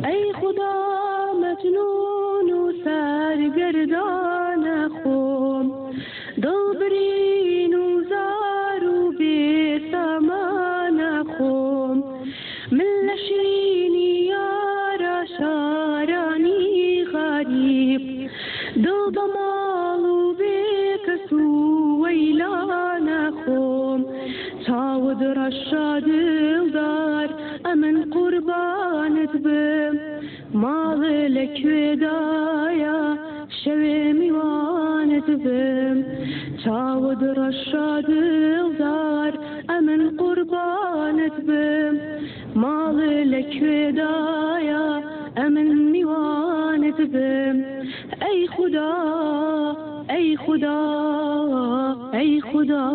ای خدا مجنون و سرگردان خوم، دلبرین و زار و بی سامان خوم، من لشینی یارا شارانی غریب، دل بمال و بی کس و ویلان خوم، چاود رشا دلدار امن قربانت بم، مال لکوێدایە شەوێ میوانت بم، چاود رشا دلدار امن قربانت بم، مال لکوێدایە امن میوانت بم. ای خدا ای خدا ای خدا.